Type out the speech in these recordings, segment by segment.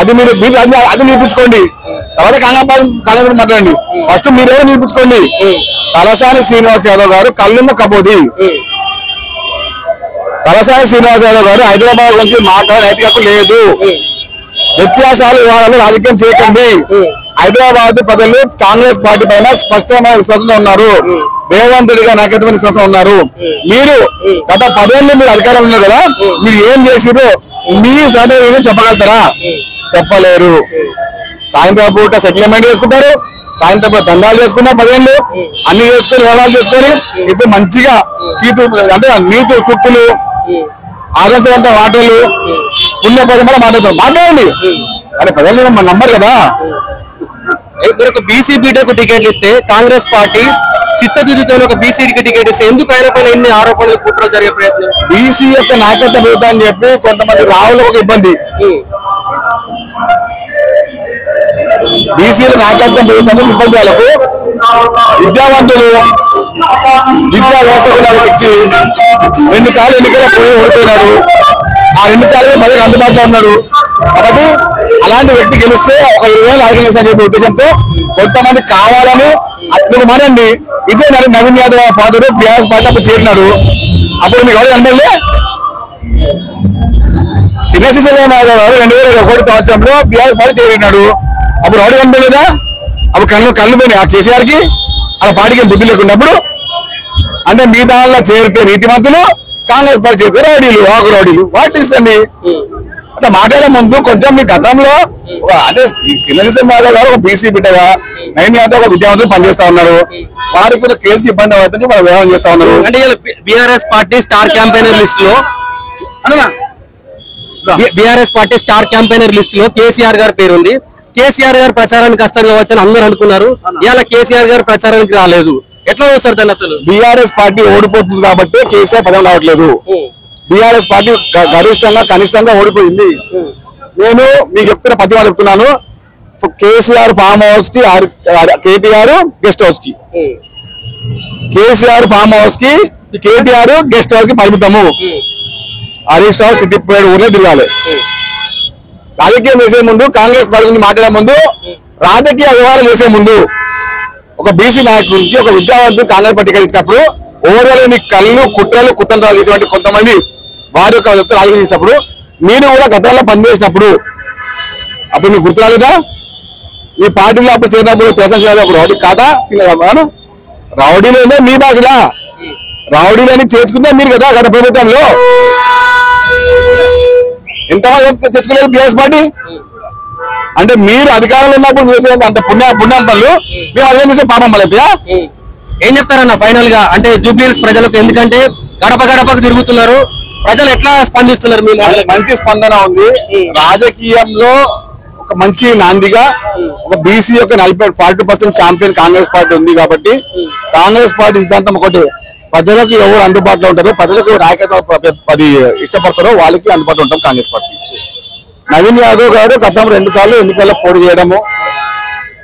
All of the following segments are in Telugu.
అది మీరు అది నిరూపించుకోండి. తర్వాత కాంగ్రెస్ మాట్లాడండి. ఫస్ట్ మీరేమో నిరూపించుకోండి. తలసాని శ్రీనివాస్ యాదవ్ గారు కళ్ళున్న కబోది. తలసాని శ్రీనివాస్ యాదవ్ గారు హైదరాబాద్ గురించి మాట్లాడే నైతికత లేదు. వ్యత్యాసాలు వివాదాలు రాజకీయం చేయకండి. హైదరాబాద్ ప్రజలు కాంగ్రెస్ పార్టీ పైన స్పష్టమైన విశ్వాసంగా ఉన్నారు. రేవంత్ రెడ్డి గారు నాయకత్వం విశ్వాసం ఉన్నారు. మీరు గత 10 ఏళ్ళు మీరు అధికారంలో ఉన్నారు కదా, మీరు ఏం చేసిరో మీ సాధన చెప్పగలుగుతారా? చెప్పలేరు. సాయంత్రం పూట సెటిల్మెంట్ చేసుకుంటారు, సాయంత్రం పూట దండాలు చేసుకున్నారు, 10 ఏళ్ళు అన్ని చేసుకుని వ్యవహారాలు చేసుకొని ఇప్పుడు మంచిగా చీతు అంటే నీతు సుక్కులు ఆదర్శవంత మాటలు పుణ్యపదం కూడా మాట్లాడండి. అరే ప్రజలు మన నమ్మరు కదా. మీరు ఒక బీసీ బీటకు టికెట్ ఇస్తే కాంగ్రెస్ పార్టీ చిత్తశుద్ధితో ఒక బీసీకి టికెట్ ఇస్తే ఎందుకు ఆయన పైన ఎన్ని ఆరోపణలు కుట్రలు జరిగే ప్రయత్నం? బీసీ యొక్క నాయకత్వ పెరుగుతా అని చెప్పి కొంతమంది రావులకు ఒక ఇబ్బంది. బీసీల నాయకత్వం పెరుగుతుంది ఇబ్బంది. వాళ్ళకు విద్యావంతులు విద్యా వ్యవస్థ వ్యక్తి 2 సార్లు ఎన్నికల పోయి ఓడిపోయినాడు. ఆ 2 సార్లు మళ్ళీ అందుబాటులో ఉన్నాడు. కాబట్టి అలాంటి వ్యక్తి గెలిస్తే ఒక 20 వేలు ఆర్గనైజేషన్ చెప్పే ఉద్దేశంతో కొంతమంది కావాలని అతను మారండి. ఇదే Naveen Yadav father BRS party అప్పుడు చేరినాడు. అప్పుడు మీకు ఎవరు కనబడలే? చిన్నశిశురామ యాదవ్ గారు 2001 సంవత్సరంలో బీఆర్ఎస్ పార్టీ చేరినాడు. అప్పుడు ఎవరు కనబడలేదా? అప్పుడు కళ్ళు పోయినాయి ఆ కేసీఆర్ కి. ఆ పార్టీకి బుద్ధి లేకున్నప్పుడు అంటే మీ దానిలో చేరితే నీతిమంతులు, కాంగ్రెస్ పార్టీ చేరితే రౌడీలు, ఆకు రౌడీలు. వాట్ ఇస్ అండి అంటే మాట్లాడే ముందు కొంచెం మీ గతంలో అంటే చిన్నశిశురామ యాదవ్ గారు ఒక బీసీ బిడ్డగా, నవీన్ యాదవ్ ఒక విద్యావంతులు పనిచేస్తా ఉన్నారు. వారికి కూడా కేసుకి ఇబ్బంది అవుతుంది, వాళ్ళు వ్యవహారం చేస్తా ఉన్నారు. అంటే BRS party star campaigner list లో కేసీఆర్ గారి పేరు ఉంది. కేసీఆర్ గారు ప్రచారానికి వస్తారు కావచ్చు అని అందరూ అనుకున్నారు. ఇవాళ కేసీఆర్ గారు ప్రచారానికి రాలేదు. ఎట్లా వస్తారు దాన్ని? అసలు బీఆర్ఎస్ పార్టీ ఓడిపోతుంది కాబట్టి కేసీఆర్ పదవి రావట్లేదు. బీఆర్ఎస్ పార్టీ గరిష్టంగా కనిష్టంగా ఓడిపోయింది. నేను మీకు చెప్తున్న పద్ధతి చెప్తున్నాను. కేసీఆర్ ఫామ్ హౌస్ కి, కేటీఆర్ గెస్ట్ హౌస్ కి, కేసీఆర్ ఫామ్ హౌస్ కి, కేటీఆర్ గెస్ట్ హౌస్ కి పరిమితము. హరీష్ రావు సిద్దిపేట ఊర్లో తిరగాలి. రాజకీయం చేసే ముందు, కాంగ్రెస్ పార్టీ గురించి మాట్లాడే ముందు, రాజకీయ వ్యవహారం చేసే ముందు ఒక బీసీ నాయకుడికి ఒక విద్యావంతుడు కాంగ్రెస్ పార్టీ ఇచ్చినప్పుడు ఓర్వలేని కళ్ళు కుట్రలు కుతంత్రాలు చేసేటువంటి కొంతమంది వారి యొక్క రాజకీయం చేసినప్పుడు మీరు కూడా గతంలో పనిచేసినప్పుడు అప్పుడు మీకు గుర్తు రాలేదా? ఈ పార్టీలో అప్పుడు చేరినప్పుడు తెలంగాణ రౌడీ కాదా? రౌడీలోనే మీ భాషలా రౌడీలని చేర్చుకుంటే మీరు కదా గత ప్రభుత్వంలో. ఎంతమంది తెచ్చుకోలేదు బీఆర్ఎస్ పార్టీ? అంటే మీరు అధికారంలో ఉన్నప్పుడు చేసే అంత పుణ్యం పనులు మేము అదే చేసే పాపం పడతాయా? ఏం చెప్తారన్న ఫైనల్ గా? అంటే జూబ్లీహిల్స్ ప్రజలకు, ఎందుకంటే గడప గడపకు తిరుగుతున్నారు, ప్రజలు ఎట్లా స్పందిస్తున్నారు? మీ మంచి స్పందన ఉంది. రాజకీయంలో ఒక మంచి నాందిగా ఒక బీసీ యొక్క 40% ఛాంపియన్ కాంగ్రెస్ పార్టీ ఉంది. కాబట్టి కాంగ్రెస్ పార్టీ సిద్ధాంతం ఒకటి, ప్రజలకు ఎవరు అందుబాటులో ఉంటారో, ప్రజలకు నాయకత్వం అది ఇష్టపడతారో వాళ్ళకి అందుబాటులో ఉంటాం కాంగ్రెస్ పార్టీ. నవీన్ యాదవ్ గారు గతంలో 2 సార్లు ఎన్నికల్లో పోటీ చేయడము,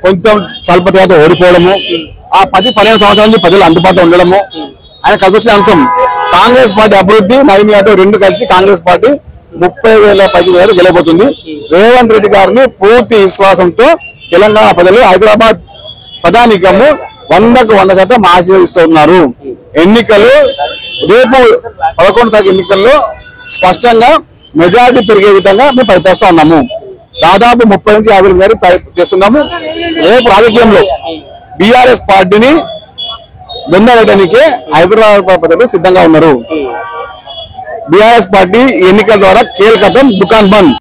కొంచెం స్వల్ప తర్వాత ఓడిపోవడము, ఆ 10-12 సంవత్సరాల నుంచి ప్రజలు అందుబాటులో ఉండడము ఆయన కలిసి వచ్చిన అంశం. కాంగ్రెస్ పార్టీ అభివృద్ధి, నవీన్ యాదవ్ 2 కలిసి కాంగ్రెస్ పార్టీ 30,000 పైకి గెలవబోతుంది. రేవంత్ రెడ్డి గారిని పూర్తి విశ్వాసంతో తెలంగాణ ప్రజలు హైదరాబాద్ ప్రధానికము 100% ఆశీర్వదిస్తున్నారు. ఎన్నికలు రేపు 11వ తారీఖు ఎన్నికల్లో స్పష్టంగా మెజారిటీ పెరిగే విధంగా మేము ప్రయత్నిస్తా ఉన్నాము. దాదాపు 30 నుంచి 50 మేరకు చేస్తున్నాము. రేపు రాజకీయంలో బీఆర్ఎస్ పార్టీని వెన్నవేయడానికే హైదరాబాద్ ప్రజలు సిద్ధంగా ఉన్నారు. బీఆర్ఎస్ పార్టీ ఎన్నికల ద్వారా కేల్కతం దుకాన్ బంద్.